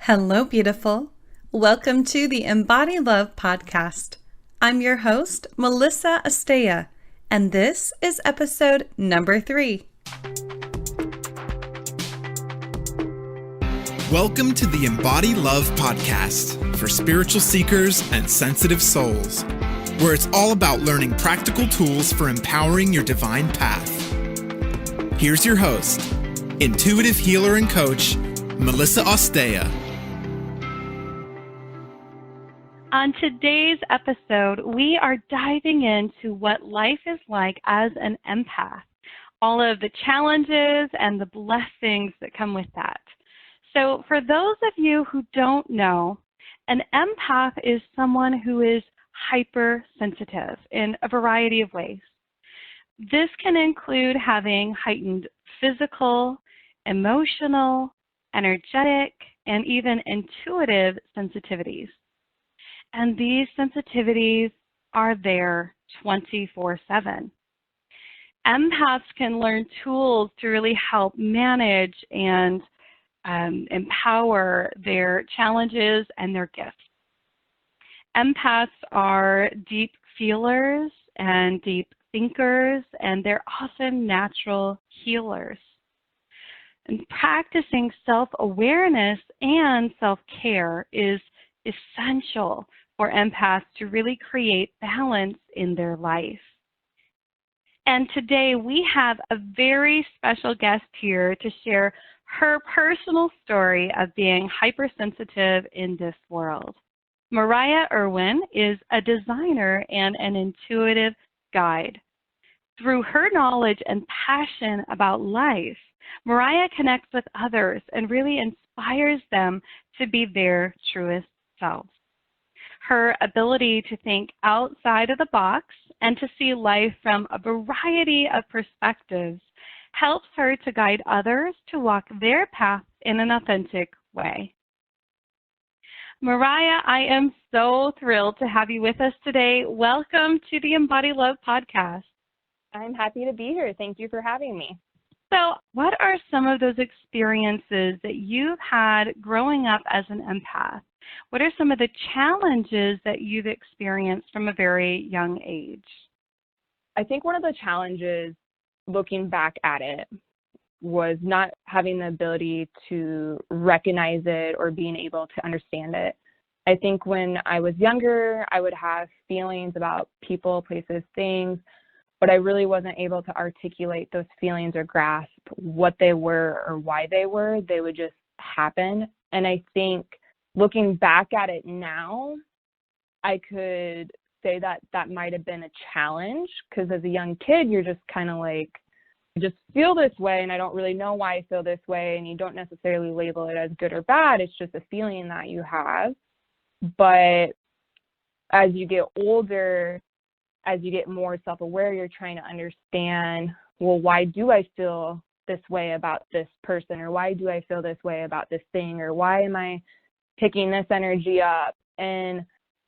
Hello, beautiful. Welcome to the Embody Love Podcast. I'm your host, Melissa Asteya, and this is episode number 3. Welcome to the Embody Love Podcast for spiritual seekers and sensitive souls, where it's all about learning practical tools for empowering your divine path. Here's your host, intuitive healer and coach, Melissa Asteya. On today's episode, we are diving into what life is like as an empath, all of the challenges and the blessings that come with that. So for those of you who don't know, an empath is someone who is hypersensitive in a variety of ways. This can include having heightened physical, emotional, energetic, and even intuitive sensitivities. And these sensitivities are there 24/7. Empaths can learn tools to really help manage and empower their challenges and their gifts. Empaths are deep feelers and deep thinkers, and they're often natural healers. And practicing self-awareness and self-care is essential for empaths to really create balance in their life. And today we have a very special guest here to share her personal story of being hypersensitive in this world. Mariah Irwin is a designer and an intuitive guide. Through her knowledge and passion about life, Mariah connects with others and really inspires them to be their truest selves. Her ability to think outside of the box and to see life from a variety of perspectives helps her to guide others to walk their path in an authentic way. Mariah, I am so thrilled to have you with us today. Welcome to the Embody Love Podcast. I'm happy to be here. Thank you for having me. So, what are some of those experiences that you've had growing up as an empath? What are some of the challenges that you've experienced from a very young age? I think one of the challenges, looking back at it, was not having the ability to recognize it or being able to understand it. I think when I was younger, I would have feelings about people, places, things, but I really wasn't able to articulate those feelings or grasp what they were or why they were. They would just happen. And I think looking back at it now, I could say that that might have been a challenge, because as a young kid, you're just kind of like, I just feel this way and I don't really know why I feel this way, and you don't necessarily label it as good or bad. It's just a feeling that you have. But as you get older, as you get more self-aware, you're trying to understand, well, why do I feel this way about this person, or why do I feel this way about this thing, or why am I picking this energy up? And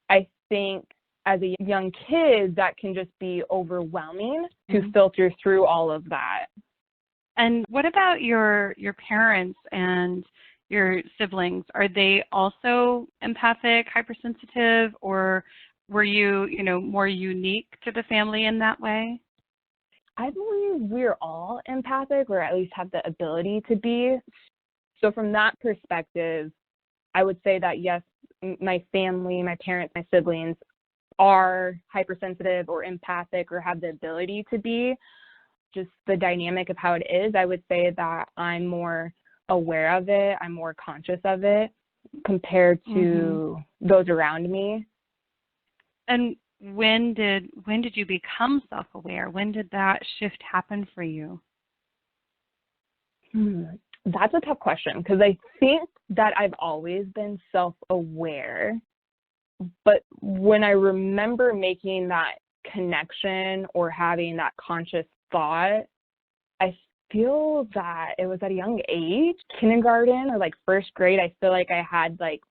I think as a young kid, that can just be overwhelming to filter through all of that. And what about your parents and your siblings? Are they also empathic, hypersensitive, or were you, more unique to the family in that way? I believe we're all empathic, or at least have the ability to be. So from that perspective, I would say that yes, my family, my parents, my siblings are hypersensitive or empathic or have the ability to be. Just the dynamic of how it is, I would say that I'm more aware of it, I'm more conscious of it compared to those around me. And when did you become self-aware? When did that shift happen for you? That's a tough question, because I think that I've always been self-aware. But when I remember making that connection or having that conscious thought, I feel that it was at a young age, kindergarten or like first grade. I feel like I had like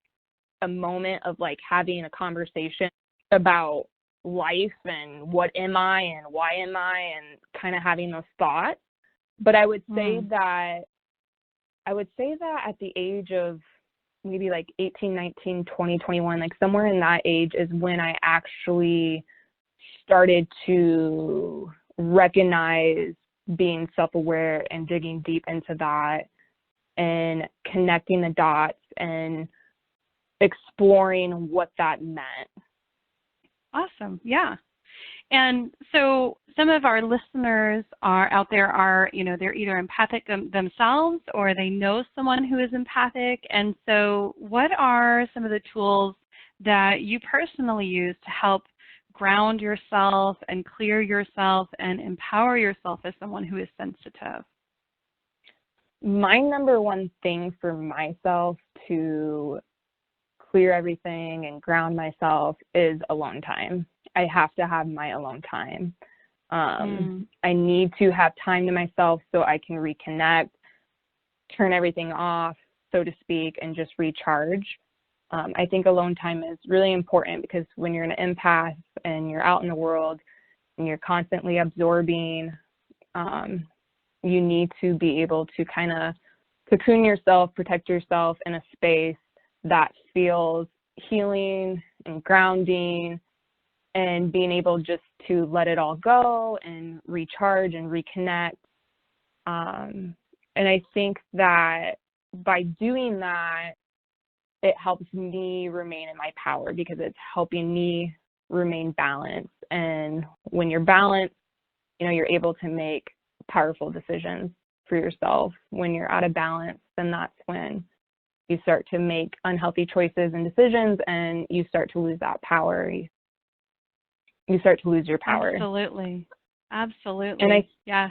a moment of like having a conversation about life and what am I and why am I, and kind of having those thoughts. But I would say that at the age of maybe like 18, 19, 20, 21, like somewhere in that age is when I actually started to recognize being self-aware and digging deep into that and connecting the dots and exploring what that meant. Awesome. Yeah. And so some of our listeners are out there are, they're either empathic themselves or they know someone who is empathic. And so what are some of the tools that you personally use to help ground yourself and clear yourself and empower yourself as someone who is sensitive? My number one thing for myself to clear everything and ground myself is alone time. I have to have my alone time. I need to have time to myself so I can reconnect, turn everything off, so to speak, and just recharge. I think alone time is really important because when you're an empath and you're out in the world and you're constantly absorbing, you need to be able to kind of cocoon yourself, protect yourself in a space that feels healing and grounding, and being able just to let it all go and recharge and reconnect. And I think that by doing that, it helps me remain in my power because it's helping me remain balanced. And when you're balanced, you're able to make powerful decisions for yourself. When you're out of balance, then that's when you start to make unhealthy choices and decisions, and you start to lose that power. You start to lose your power. Absolutely. And yes.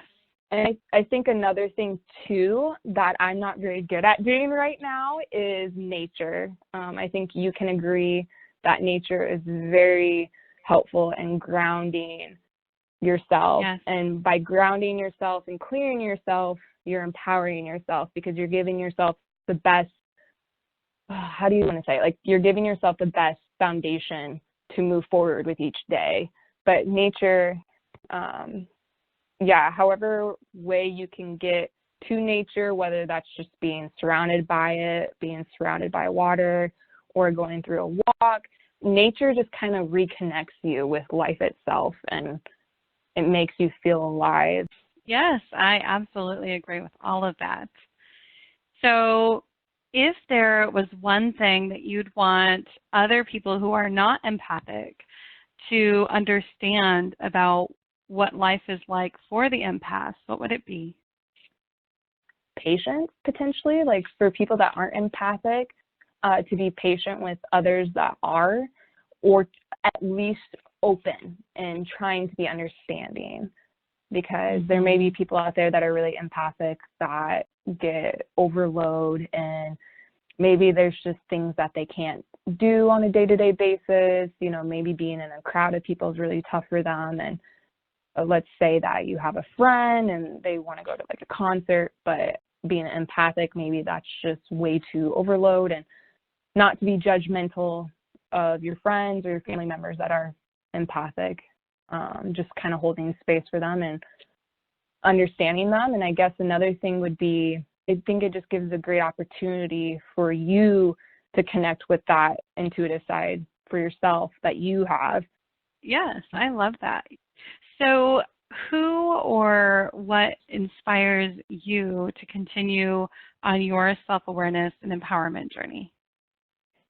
And I think another thing, too, that I'm not very good at doing right now is nature. I think you can agree that nature is very helpful in grounding yourself. Yes. And by grounding yourself and clearing yourself, you're empowering yourself because you're giving yourself the best, how do you want to say it? Like, you're giving yourself the best foundation to move forward with each day. But nature, however way you can get to nature, whether that's just being surrounded by it, being surrounded by water, or going through a walk, nature just kind of reconnects you with life itself, and it makes you feel alive. Yes, I absolutely agree with all of that. So if there was one thing that you'd want other people who are not empathic to understand about what life is like for the empaths, what would it be? Patience, potentially, like for people that aren't empathic, to be patient with others that are, or at least open and trying to be understanding, because there may be people out there that are really empathic that get overload, and maybe there's just things that they can't do on a day-to-day basis. Maybe being in a crowd of people is really tough for them, and let's say that you have a friend and they want to go to like a concert, but being empathic, maybe that's just way too overload. And not to be judgmental of your friends or your family members that are empathic, just kind of holding space for them and understanding them. And I guess another thing would be, I think it just gives a great opportunity for you to connect with that intuitive side for yourself that you have. Yes, I love that. So who or what inspires you to continue on your self-awareness and empowerment journey?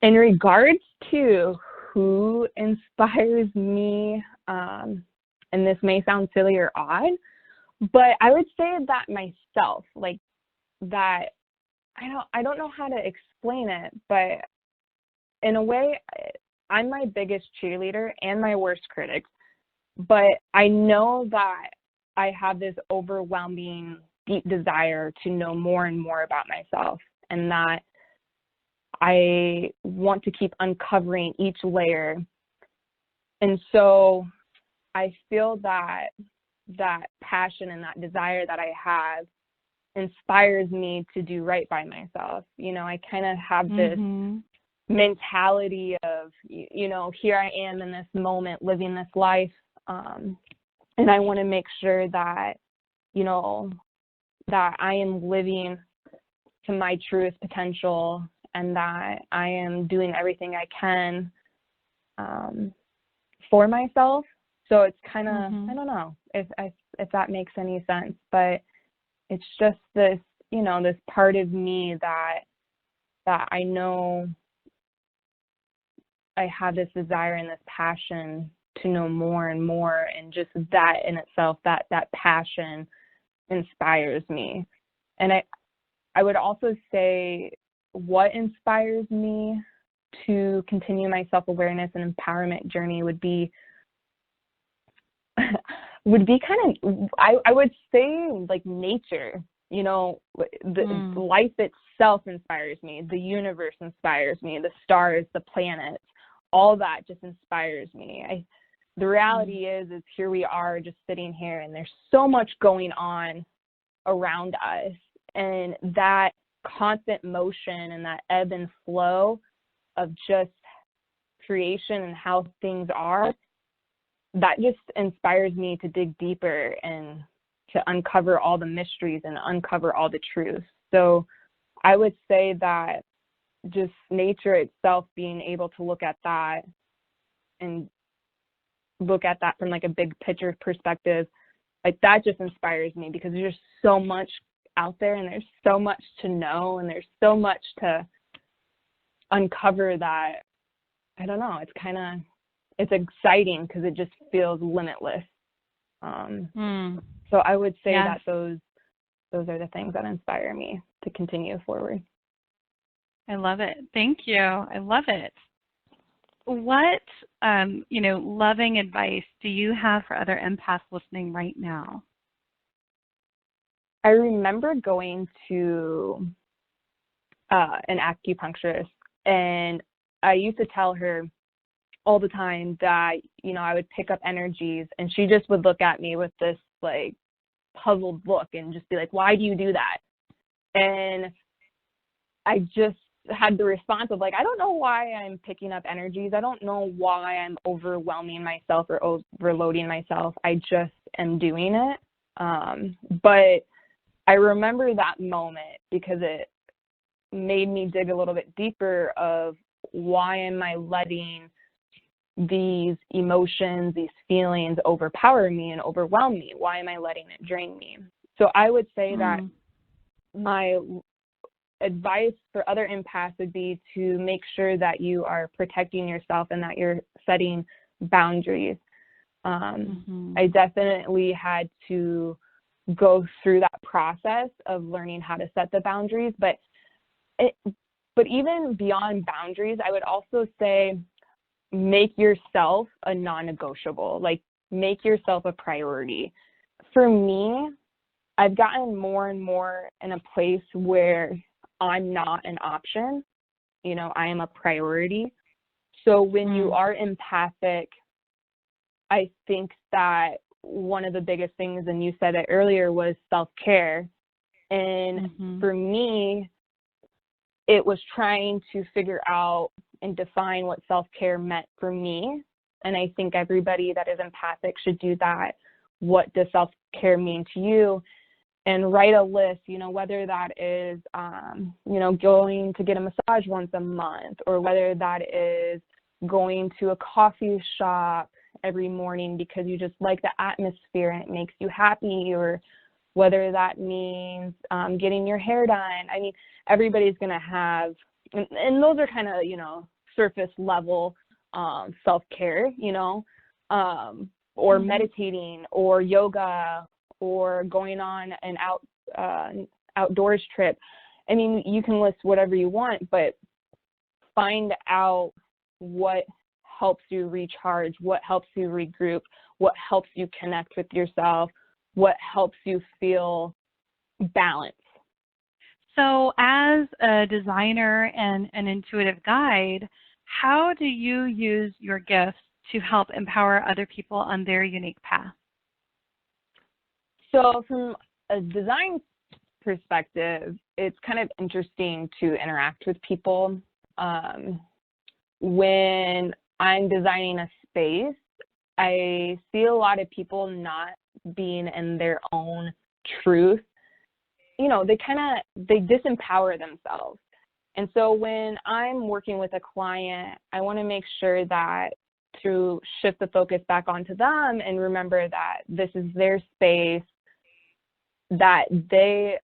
In regards to who inspires me, and this may sound silly or odd, but I would say that myself, like that, I don't know how to explain it, but in a way, I'm my biggest cheerleader and my worst critic. But I know that I have this overwhelming, deep desire to know more and more about myself, and that I want to keep uncovering each layer. And so I feel that passion and that desire that I have inspires me to do right by myself. I kind of have this mentality of, here I am in this moment, living this life. And I want to make sure that, that I am living to my truest potential and that I am doing everything I can for myself. So it's kind of, I don't know if that makes any sense, but it's just this, you know, this part of me that I know I have this desire and this passion to know more and more, and just that in itself, that passion inspires me. And I would also say what inspires me to continue my self-awareness and empowerment journey would be kind of, I would say, like nature. You know, the life itself inspires me. The universe inspires me. The stars, the planets, all that just inspires me. The reality is here we are just sitting here, and there's so much going on around us, and that constant motion and that ebb and flow of just creation and how things are, that just inspires me to dig deeper and to uncover all the mysteries and uncover all the truths. So I would say that just nature itself, being able to look at that and look at that from like a big picture perspective, like that just inspires me, because there's just so much out there, and there's so much to know, and there's so much to uncover that, I don't know, it's exciting because it just feels limitless. So I would say that those are the things that inspire me to continue forward. I love it. Thank you. I love it. What, loving advice do you have for other empaths listening right now? I remember going to an acupuncturist, and I used to tell her all the time that, you know, I would pick up energies, and she just would look at me with this like puzzled look and just be like, why do you do that? And I just had the response of like, I don't know why I'm picking up energies. I don't know why I'm overwhelming myself or overloading myself. I just am doing it. But I remember that moment because it made me dig a little bit deeper of why am I letting these emotions, these feelings overpower me and overwhelm me? Why am I letting it drain me? So I would say that my advice for other empaths would be to make sure that you are protecting yourself and that you're setting boundaries. I definitely had to go through that process of learning how to set the boundaries, but even beyond boundaries, I would also say make yourself a non-negotiable, like make yourself a priority. For me, I've gotten more and more in a place where I'm not an option, you know, I am a priority. So when you are empathic, I think that one of the biggest things, and you said it earlier, was self-care. And for me, it was trying to figure out and define what self-care meant for me. And I think everybody that is empathic should do that. What does self-care mean to you? And write a list, you know, whether that is, going to get a massage once a month, or whether that is going to a coffee shop every morning because you just like the atmosphere and it makes you happy, or whether that means getting your hair done. I mean, everybody's going to have, and those are kind of, you know, surface level self-care, you know, or meditating or yoga or going on an outdoors trip. I mean, you can list whatever you want, but find out what helps you recharge, what helps you regroup, what helps you connect with yourself, what helps you feel balanced. So as a designer and an intuitive guide, how do you use your gifts to help empower other people on their unique path? So from a design perspective, it's kind of interesting to interact with people. When I'm designing a space, I see a lot of people not being in their own truth. You know, they disempower themselves. And so when I'm working with a client, I want to make sure that to shift the focus back onto them and remember that this is their space, that they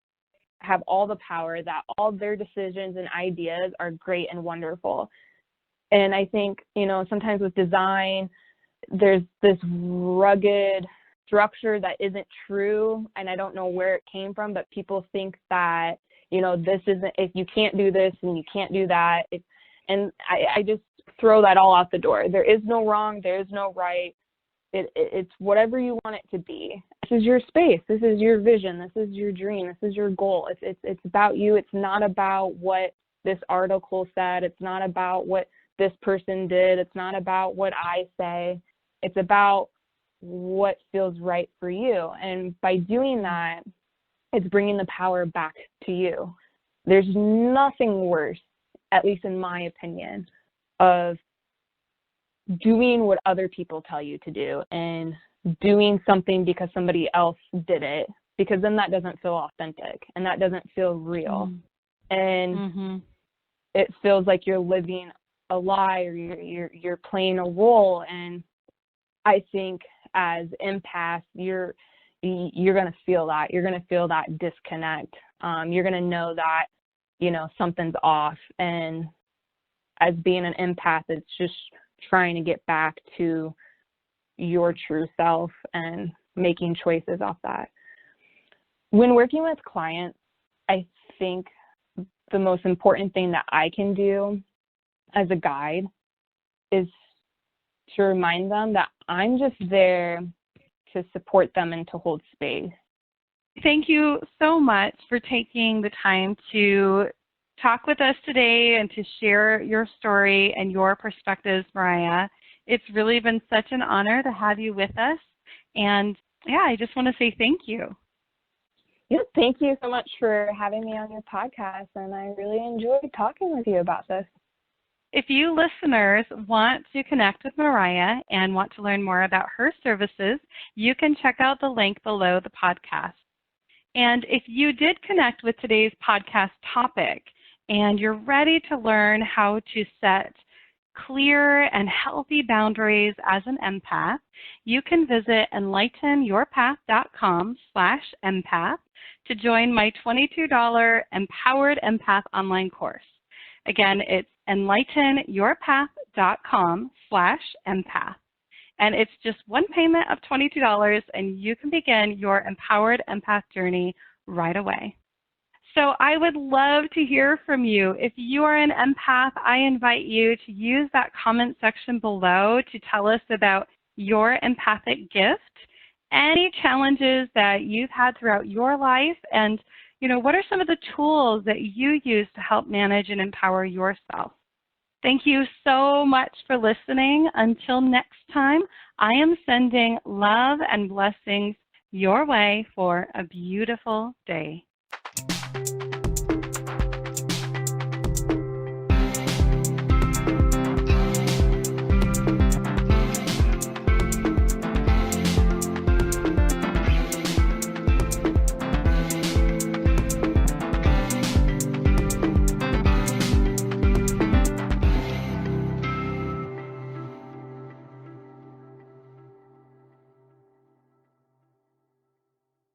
have all the power, that all their decisions and ideas are great and wonderful. And I think, you know, sometimes with design, there's this rugged structure that isn't true, and I don't know where it came from, but people think that, you know, this isn't, if you can't do this and you can't do that, and I just throw that all out the door. There is no wrong, there is no right. It's whatever you want it to be. This is your space. This is your vision. This is your dream. This is your goal. It's about you. It's not about what this article said. It's not about what this person did. It's not about what I say. It's about what feels right for you. And by doing that, it's bringing the power back to you. There's nothing worse, at least in my opinion, of doing what other people tell you to do and doing something because somebody else did it, because then that doesn't feel authentic and that doesn't feel real. And it feels like you're living a lie, or you're playing a role. And I think as empaths, you're going to feel that. You're going to feel that disconnect. You're going to know that, you know, something's off. And as being an empath, it's just trying to get back to your true self and making choices off that. When working with clients, I think the most important thing that I can do as a guide is to remind them that I'm just there to support them and to hold space. Thank you so much for taking the time to talk with us today and to share your story and your perspectives, Mariah. It's really been such an honor to have you with us. And yeah, I just want to say thank you. Yeah, thank you so much for having me on your podcast. And I really enjoyed talking with you about this. If you listeners want to connect with Mariah and want to learn more about her services, you can check out the link below the podcast. And if you did connect with today's podcast topic and you're ready to learn how to set clear and healthy boundaries as an empath, you can visit enlightenyourpath.com/empath to join my $22 Empowered Empath online course. Again, it's enlightenyourpath.com/empath. And it's just one payment of $22, and you can begin your Empowered Empath journey right away. So I would love to hear from you. If you are an empath, I invite you to use that comment section below to tell us about your empathic gift, any challenges that you've had throughout your life, and what are some of the tools that you use to help manage and empower yourself? Thank you so much for listening. Until next time, I am sending love and blessings your way for a beautiful day.